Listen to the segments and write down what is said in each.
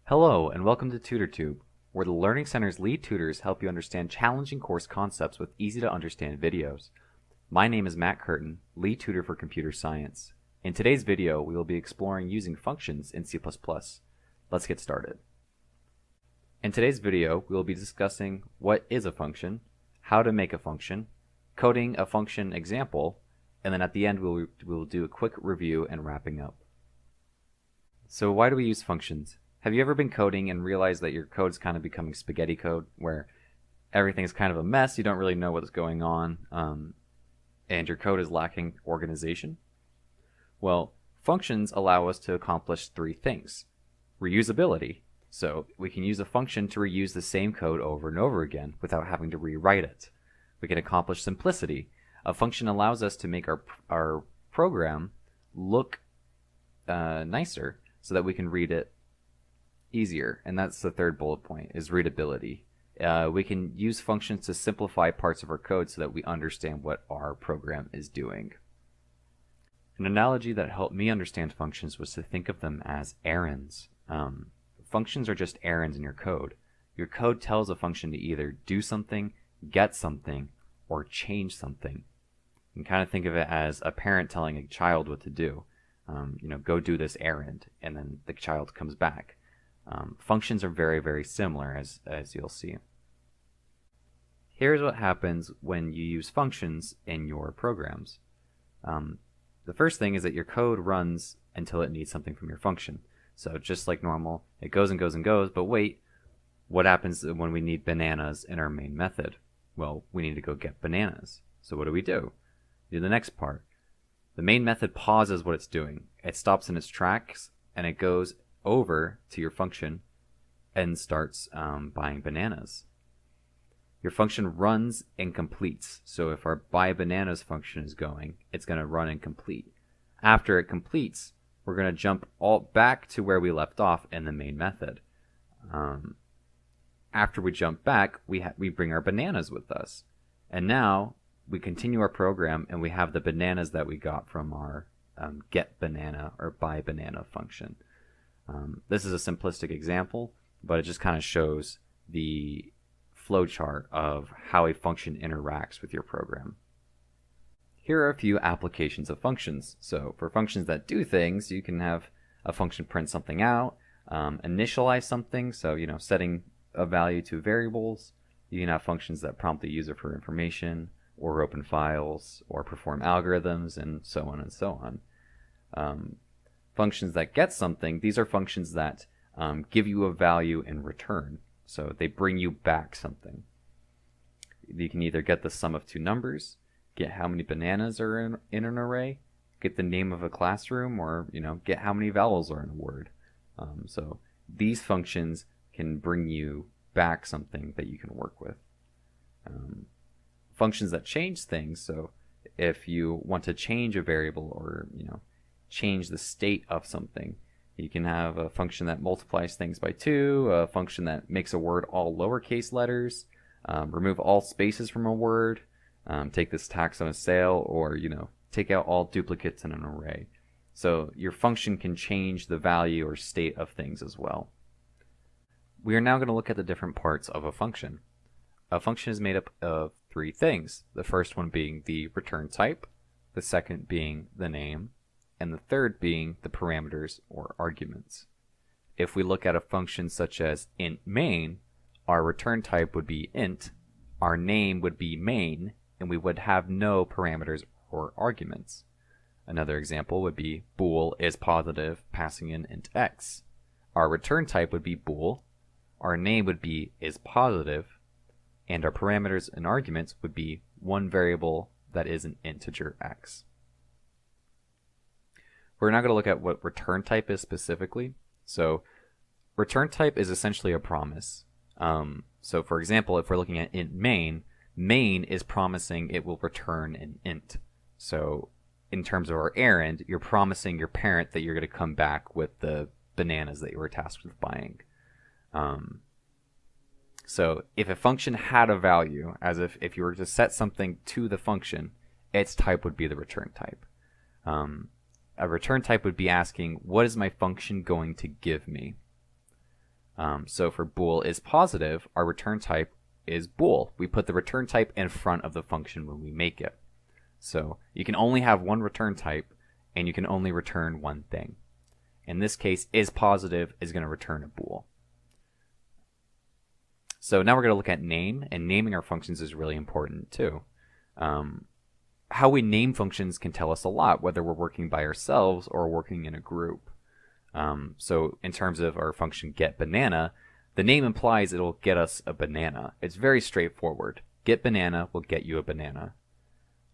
Hello, and welcome to TutorTube, where the Learning Center's lead tutors help you understand challenging course concepts with easy-to-understand videos. My name is Matt Curtin, lead tutor for computer science. In today's video, we will be exploring using functions in C++. Let's get started. In today's video, we will be discussing what is a function, how to make a function, coding a function example, and then at the end we will do a quick review and wrapping up. So why do we use functions? Have you ever been coding and realized that your code's kind of becoming spaghetti code, where everything's kind of a mess, you don't really know what's going on, and your code is lacking organization? Well, functions allow us to accomplish three things. Reusability, so we can use a function to reuse the same code over and over again without having to rewrite it. We can accomplish simplicity. A function allows us to make our program look nicer so that we can read it easier, and that's the third bullet point, is readability. We can use functions to simplify parts of our code so that we understand what our program is doing. An analogy that helped me understand functions was to think of them as errands. Functions are just errands in your code. Your code tells a function to either do something, get something, or change something. You can kind of think of it as a parent telling a child what to do. Go do this errand, and then the child comes back. Functions are very, very similar, as you'll see. Here's what happens when you use functions in your programs. The first thing is that your code runs until it needs something from your function. So just like normal, it goes and goes and goes, but wait, what happens when we need bananas in our main method? Well, we need to go get bananas. So what do? We do the next part. The main method pauses what it's doing. It stops in its tracks, and it goes over to your function and starts buying bananas. Your function runs and completes. So if our buy bananas function is going, it's going to run and complete. After it completes, we're going to jump all back to where we left off in the main method. After we jump back, we bring our bananas with us. And now we continue our program, and we have the bananas that we got from our get banana or buy banana function. This is a simplistic example, but it just kind of shows the flowchart of how a function interacts with your program. Here are a few applications of functions. So for functions that do things, you can have a function print something out, initialize something, so setting a value to variables. You can have functions that prompt the user for information, or open files, or perform algorithms, and so on and so on. Functions that get something, these are functions that give you a value in return. So they bring you back something. You can either get the sum of two numbers, get how many bananas are in an array, get the name of a classroom, or get how many vowels are in a word. So these functions can bring you back something that you can work with. Functions that change things, so if you want to change a variable or change the state of something, you can have a function that multiplies things by 2, a function that makes a word all lowercase letters, remove all spaces from a word, take this tax on a sale, or take out all duplicates in an array. So your function can change the value or state of things as well. We are now going to look at the different parts of a function. A function is made up of three things. The first one being the return type, the second being the name, and the third being the parameters or arguments. If we look at a function such as int main, our return type would be int, our name would be main, and we would have no parameters or arguments. Another example would be bool is positive, passing in int x. Our return type would be bool, our name would be is positive, and our parameters and arguments would be one variable that is an integer x. We're now going to look at what return type is specifically. So return type is essentially a promise. So for example, if we're looking at int main, main is promising it will return an int. So in terms of our errand, you're promising your parent that you're going to come back with the bananas that you were tasked with buying. So if a function had a value, as if you were to set something to the function, its type would be the return type. A return type would be asking, what is my function going to give me? So for bool is positive, our return type is bool. We put the return type in front of the function when we make it. So you can only have one return type, and you can only return one thing. In this case, is positive is going to return a bool. So now we're going to look at name, and naming our functions is really important too. How we name functions can tell us a lot, whether we're working by ourselves or working in a group. So in terms of our function getBanana, the name implies it'll get us a banana. It's very straightforward. GetBanana will get you a banana.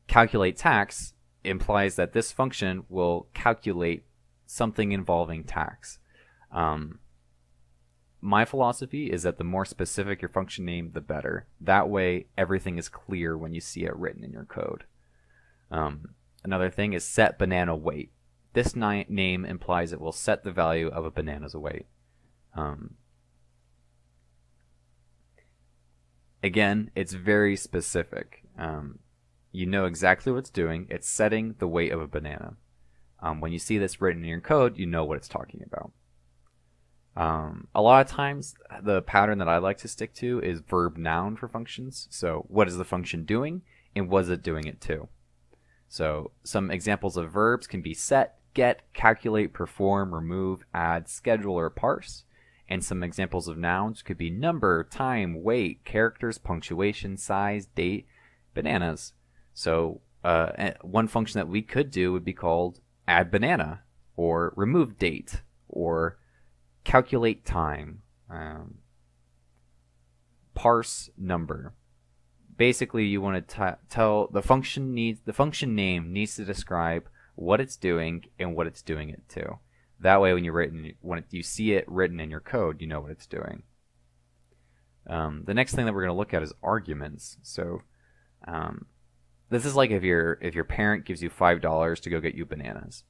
CalculateTax implies that this function will calculate something involving tax. My philosophy is that the more specific your function name, the better. That way, everything is clear when you see it written in your code. Another thing is setBananaWeight. This name implies it will set the value of a banana's weight. Again, it's very specific. You know exactly what it's doing. It's setting the weight of a banana. When you see this written in your code, you know what it's talking about. A lot of times, the pattern that I like to stick to is verb noun for functions. So what is the function doing, and what is it doing it to? So some examples of verbs can be set, get, calculate, perform, remove, add, schedule, or parse. And some examples of nouns could be number, time, weight, characters, punctuation, size, date, bananas. So one function that we could do would be called add banana, or remove date, or calculate time, parse number. Basically, you want to tell the function name needs to describe what it's doing and what it's doing it to. That way, when you see it written in your code, you know what it's doing. The next thing that we're going to look at is arguments. So this is like if your parent gives you $5 to go get you bananas.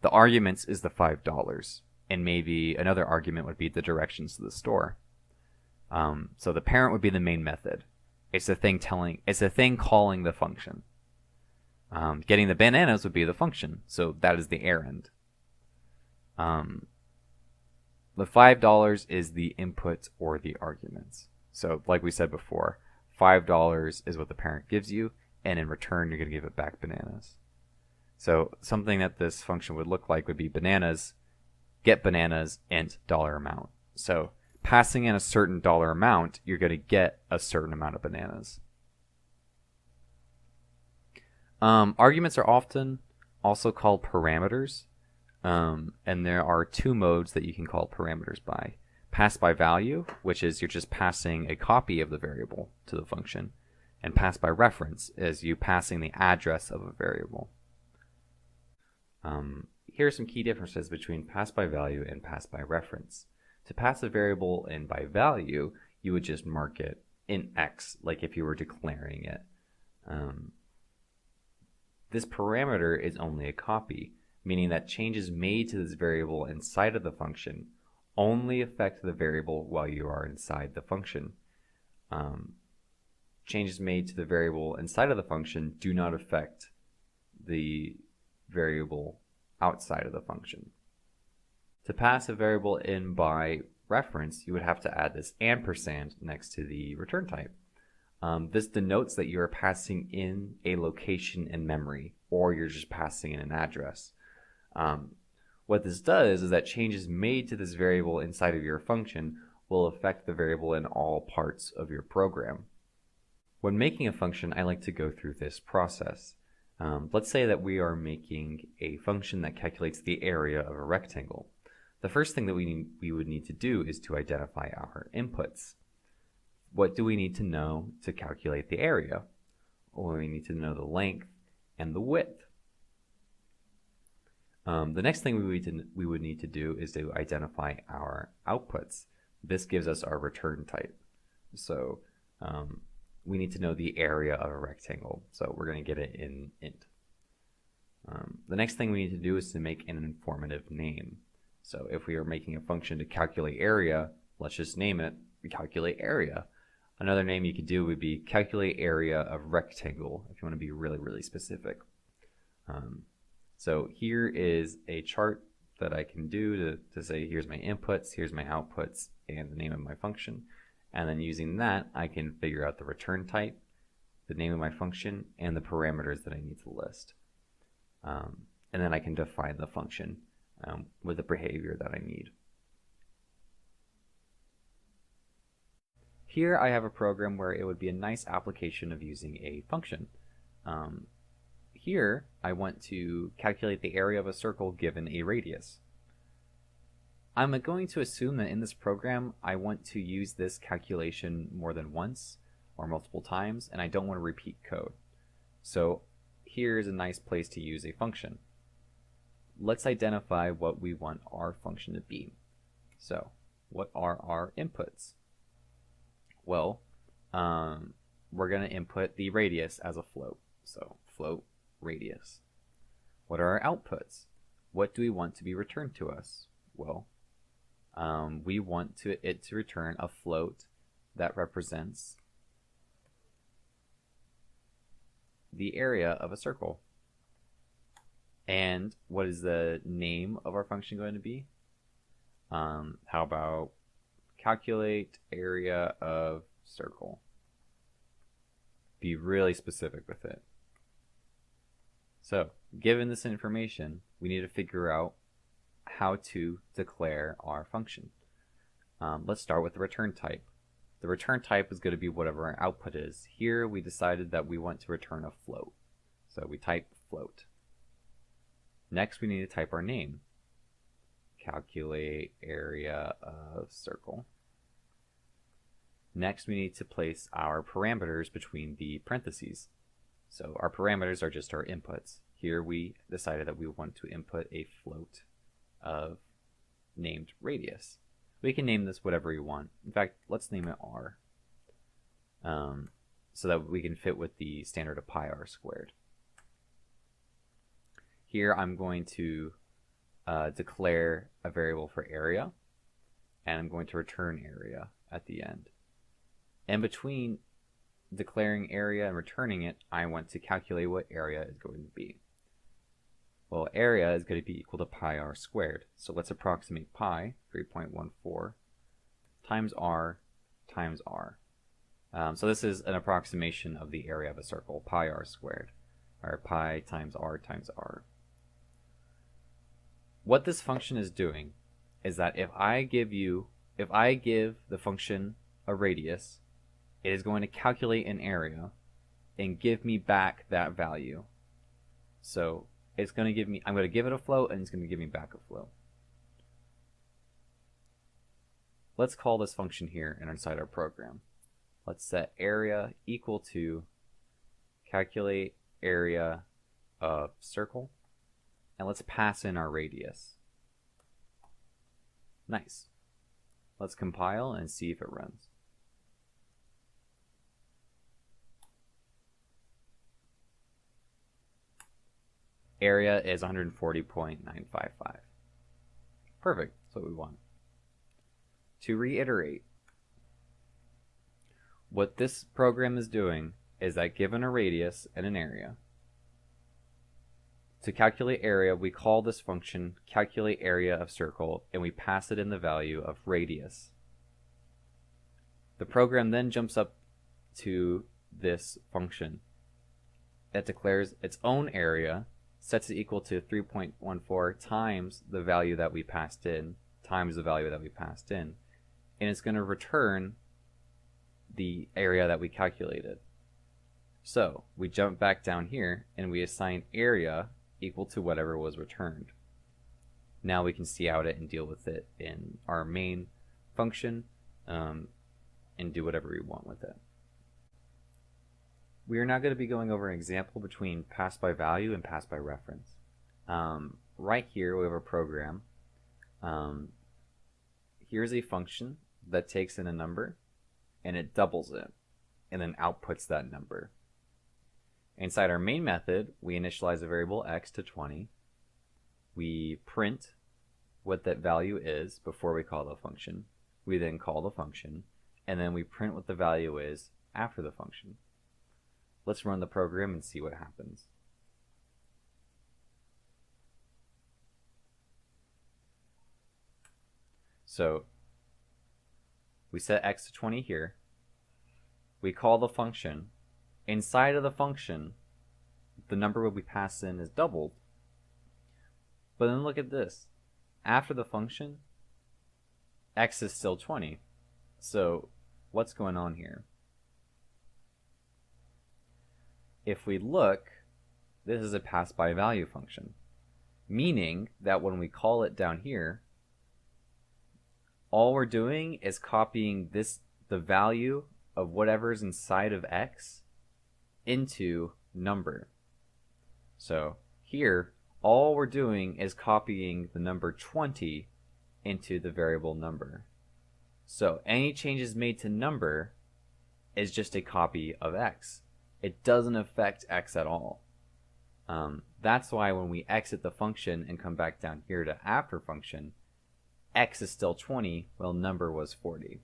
The arguments is the $5, and maybe another argument would be the directions to the store. So the parent would be the main method. It's the thing calling the function. Getting the bananas would be the function, so that is the errand. The $5 is the input or the arguments. So like we said before, $5 is what the parent gives you, and in return you're going to give it back bananas. So something that this function would look like would be bananas, get bananas, int $amount. So passing in a certain dollar amount, you're going to get a certain amount of bananas. Arguments are often also called parameters, and there are two modes that you can call parameters by. Pass by value, which is you're just passing a copy of the variable to the function, and pass by reference is you passing the address of a variable. Here are some key differences between pass by value and pass by reference. To pass a variable in by value, you would just mark it in X, like if you were declaring it. This parameter is only a copy, meaning that changes made to this variable inside of the function only affect the variable while you are inside the function. Changes made to the variable inside of the function do not affect the variable outside of the function. To pass a variable in by reference, you would have to add this ampersand next to the return type. This denotes that you are passing in a location in memory, or you're just passing in an address. What this does is that changes made to this variable inside of your function will affect the variable in all parts of your program. When making a function, I like to go through this process. Let's say that we are making a function that calculates the area of a rectangle. The first thing that we would need to do is to identify our inputs. What do we need to know to calculate the area? Well, we need to know the length and the width. The next thing we would need to do is to identify our outputs. This gives us our return type. So we need to know the area of a rectangle. So we're going to get it in int. The next thing we need to do is to make an informative name. So if we are making a function to calculate area, let's just name it calculate area. Another name you could do would be calculate area of rectangle if you want to be really, really specific. So here is a chart that I can do to say here's my inputs, here's my outputs, and the name of my function. And then using that, I can figure out the return type, the name of my function, and the parameters that I need to list. And then I can define the function with the behavior that I need. Here I have a program where it would be a nice application of using a function. Here I want to calculate the area of a circle given a radius. I'm going to assume that in this program I want to use this calculation more than once or multiple times, and I don't want to repeat code. So here's a nice place to use a function. Let's identify what we want our function to be. So what are our inputs? Well, we're going to input the radius as a float. So float radius. What are our outputs? What do we want to be returned to us? Well, we want it to return a float that represents the area of a circle. And what is the name of our function going to be? How about calculate area of circle? Be really specific with it. So, given this information, we need to figure out how to declare our function. Let's start with the return type. The return type is going to be whatever our output is. Here we decided that we want to return a float. So we type float. Next we need to type our name. Calculate area of circle. Next we need to place our parameters between the parentheses. So our parameters are just our inputs. Here we decided that we want to input a float of named radius. We can name this whatever you want. In fact, let's name it r, so that we can fit with the standard of pi r squared. Here I'm going to declare a variable for area, and I'm going to return area at the end. In between declaring area and returning it, I want to calculate what area is going to be. Well, area is going to be equal to pi r squared. So let's approximate pi, 3.14, times r times r. So this is an approximation of the area of a circle, pi r squared, or pi times r times r. What this function is doing is that if I give the function a radius, it is going to calculate an area and give me back that value. So it's going to give me, I'm going to give it a float and it's going to give me back a float. Let's call this function here inside our program. Let's set area equal to calculate area of circle, and let's pass in our radius. Nice. Let's compile and see if it runs. Area is 140.955. Perfect. That's what we want. To reiterate, what this program is doing is that given a radius and an area, to calculate area, we call this function calculate area of circle, and we pass it in the value of radius. The program then jumps up to this function that declares its own area, sets it equal to 3.14 times the value that we passed in, and it's going to return the area that we calculated. So we jump back down here and we assign area equal to whatever was returned. Now we can see out it and deal with it in our main function and do whatever we want with it. We are now going to be going over an example between pass by value and pass by reference. Right here we have a program. Here's a function that takes in a number and it doubles it and then outputs that number. Inside our main method, we initialize a variable x to 20. We print what that value is before we call the function. We then call the function, and then we print what the value is after the function. Let's run the program and see what happens. So we set x to 20 here. We call the function. Inside of the function, the number we pass in is doubled. But then look at this. After the function, x is still 20. So what's going on here? If we look, this is a pass by value function, meaning that when we call it down here, all we're doing is copying the value of whatever's inside of x into number. So here, all we're doing is copying the number 20 into the variable number. So any changes made to number is just a copy of x. It doesn't affect x at all. That's why when we exit the function and come back down here to after function, x is still 20 while number was 40.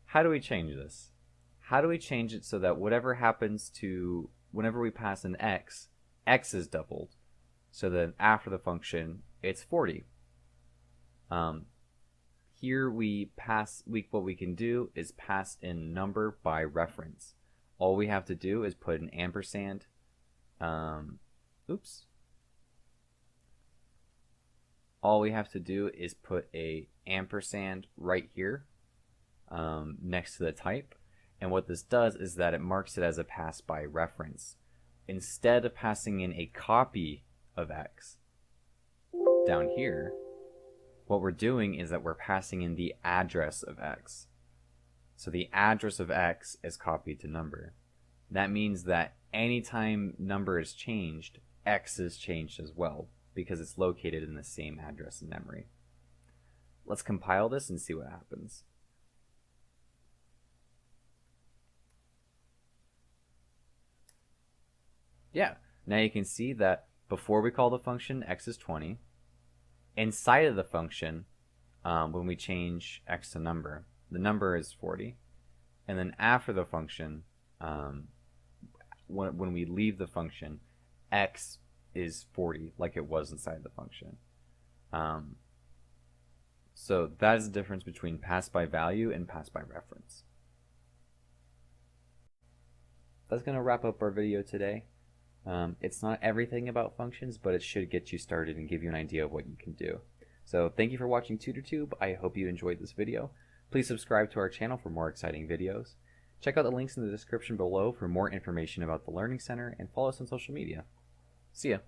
How do we change this? How do we change it so that whatever happens to whenever we pass in x, x is doubled, so then after the function it's 40? Here what we can do is pass in number by reference. All we have to do is put an ampersand. All we have to do is put a ampersand right here next to the type. And what this does is that it marks it as a pass by reference. Instead of passing in a copy of x down here, what we're doing is that we're passing in the address of x. So the address of x is copied to number. That means that anytime number is changed, x is changed as well, because it's located in the same address in memory. Let's compile this and see what happens. Yeah, now you can see that before we call the function, x is 20. Inside of the function, when we change x to number, the number is 40. And then after the function, when we leave the function, x is 40 like it was inside the function. So that is the difference between pass by value and pass by reference. That's going to wrap up our video today. It's not everything about functions, but it should get you started and give you an idea of what you can do. So thank you for watching TutorTube. I hope you enjoyed this video. Please subscribe to our channel for more exciting videos. Check out the links in the description below for more information about the Learning Center, and follow us on social media. See ya!